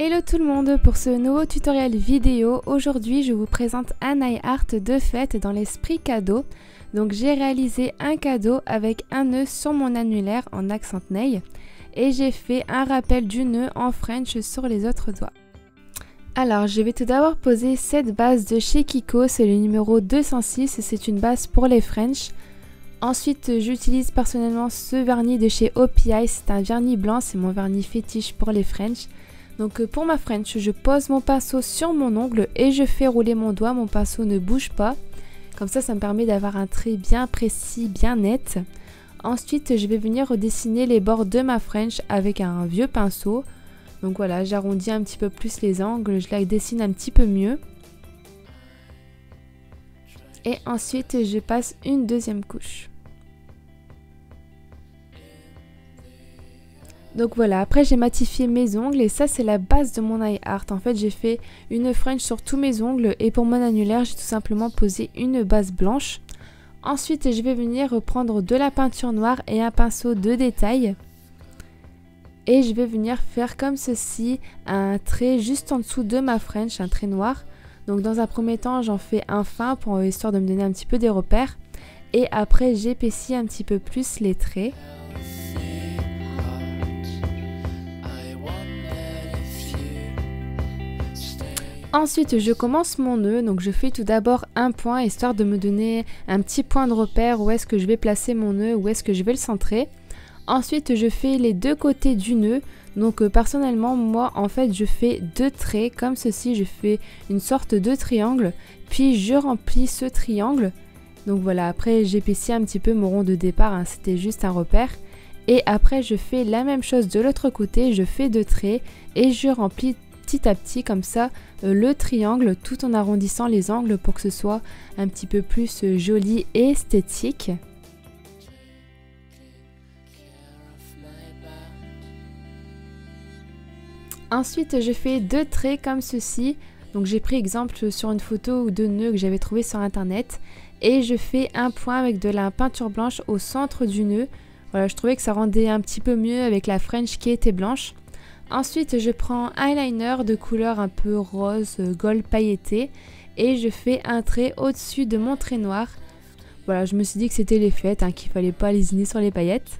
Hello tout le monde, pour ce nouveau tutoriel vidéo, aujourd'hui je vous présente un nail art de fête dans l'esprit cadeau. Donc j'ai réalisé un cadeau avec un nœud sur mon annulaire en accent nail et j'ai fait un rappel du nœud en French sur les autres doigts. Alors je vais tout d'abord poser cette base de chez Kiko, c'est le numéro 206 et c'est une base pour les French. Ensuite j'utilise personnellement ce vernis de chez OPI, c'est un vernis blanc, c'est mon vernis fétiche pour les French. Donc pour ma French, je pose mon pinceau sur mon ongle et je fais rouler mon doigt, mon pinceau ne bouge pas. Comme ça me permet d'avoir un trait bien précis, bien net. Ensuite, je vais venir redessiner les bords de ma French avec un vieux pinceau. Donc voilà, j'arrondis un petit peu plus les angles, je la dessine un petit peu mieux. Et ensuite, je passe une deuxième couche. Donc voilà, après j'ai matifié mes ongles et ça c'est la base de mon nail art. En fait j'ai fait une French sur tous mes ongles et pour mon annulaire j'ai tout simplement posé une base blanche. Ensuite je vais venir reprendre de la peinture noire et un pinceau de détail. Et je vais venir faire comme ceci un trait juste en dessous de ma French, un trait noir. Donc dans un premier temps j'en fais un fin pour histoire de me donner un petit peu des repères. Et après j'épaissis un petit peu plus les traits. Ensuite je commence mon nœud, donc je fais tout d'abord un point histoire de me donner un petit point de repère où est-ce que je vais placer mon nœud, où est-ce que je vais le centrer. Ensuite je fais les deux côtés du nœud, donc personnellement moi en fait je fais deux traits comme ceci, je fais une sorte de triangle, puis je remplis ce triangle. Donc voilà, après j'épaissis un petit peu mon rond de départ, hein, c'était juste un repère. Et après je fais la même chose de l'autre côté, je fais deux traits et je remplis petit à petit comme ça le triangle tout en arrondissant les angles pour que ce soit un petit peu plus joli et esthétique. Ensuite je fais deux traits comme ceci, donc j'ai pris exemple sur une photo ou deux nœuds que j'avais trouvé sur internet et je fais un point avec de la peinture blanche au centre du nœud. Voilà, je trouvais que ça rendait un petit peu mieux avec la French qui était blanche. Ensuite je prends un eyeliner de couleur un peu rose, gold pailleté et je fais un trait au-dessus de mon trait noir. Voilà, je me suis dit que c'était les fêtes, hein, qu'il fallait pas lésiner sur les paillettes.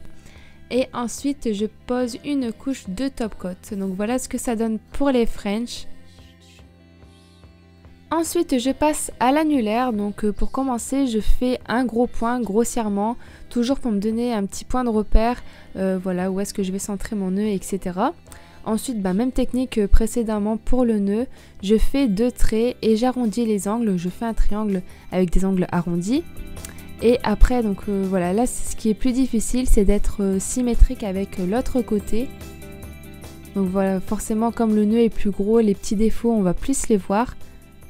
Et ensuite je pose une couche de top coat. Donc voilà ce que ça donne pour les French. Ensuite je passe à l'annulaire, donc pour commencer je fais un gros point grossièrement, toujours pour me donner un petit point de repère, voilà où est-ce que je vais centrer mon nœud, etc. Ensuite, même technique précédemment pour le nœud, je fais deux traits et j'arrondis les angles, je fais un triangle avec des angles arrondis. Et après, donc voilà, là ce qui est plus difficile, c'est d'être symétrique avec l'autre côté. Donc voilà, forcément comme le nœud est plus gros, les petits défauts on va plus les voir.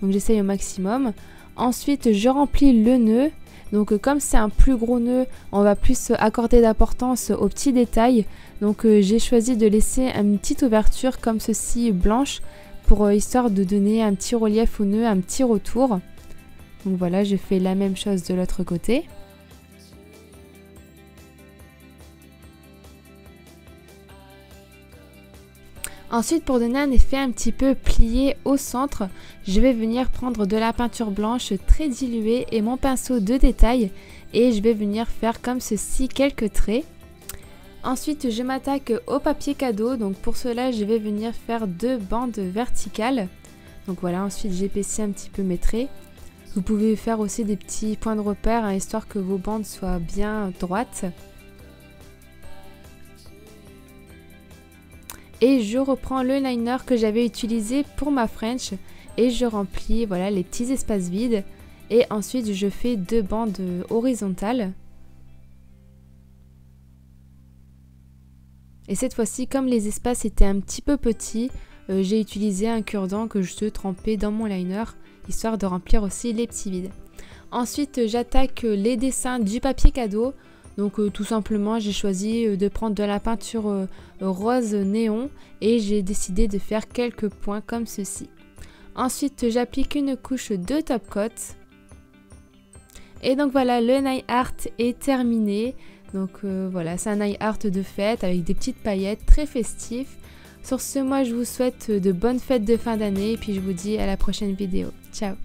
Donc j'essaye au maximum. Ensuite, je remplis le nœud. Donc comme c'est un plus gros nœud, on va plus accorder d'importance aux petits détails. Donc j'ai choisi de laisser une petite ouverture comme ceci blanche pour histoire de donner un petit relief au nœud, un petit retour. Donc voilà, je fais la même chose de l'autre côté. Ensuite, pour donner un effet un petit peu plié au centre, je vais venir prendre de la peinture blanche très diluée et mon pinceau de détail et je vais venir faire comme ceci quelques traits. Ensuite, je m'attaque au papier cadeau, donc pour cela, je vais venir faire deux bandes verticales. Donc voilà, ensuite j'épaissis un petit peu mes traits. Vous pouvez faire aussi des petits points de repère, hein, histoire que vos bandes soient bien droites. Et je reprends le liner que j'avais utilisé pour ma French et je remplis voilà, les petits espaces vides. Et ensuite je fais deux bandes horizontales. Et cette fois-ci, comme les espaces étaient un petit peu petits, j'ai utilisé un cure-dent que je trempais dans mon liner, histoire de remplir aussi les petits vides. Ensuite j'attaque les dessins du papier cadeau. Donc tout simplement j'ai choisi de prendre de la peinture rose néon et j'ai décidé de faire quelques points comme ceci. Ensuite j'applique une couche de top coat. Et donc voilà, le nail art est terminé. Donc voilà, c'est un nail art de fête avec des petites paillettes très festif. Sur ce, moi je vous souhaite de bonnes fêtes de fin d'année et puis je vous dis à la prochaine vidéo. Ciao!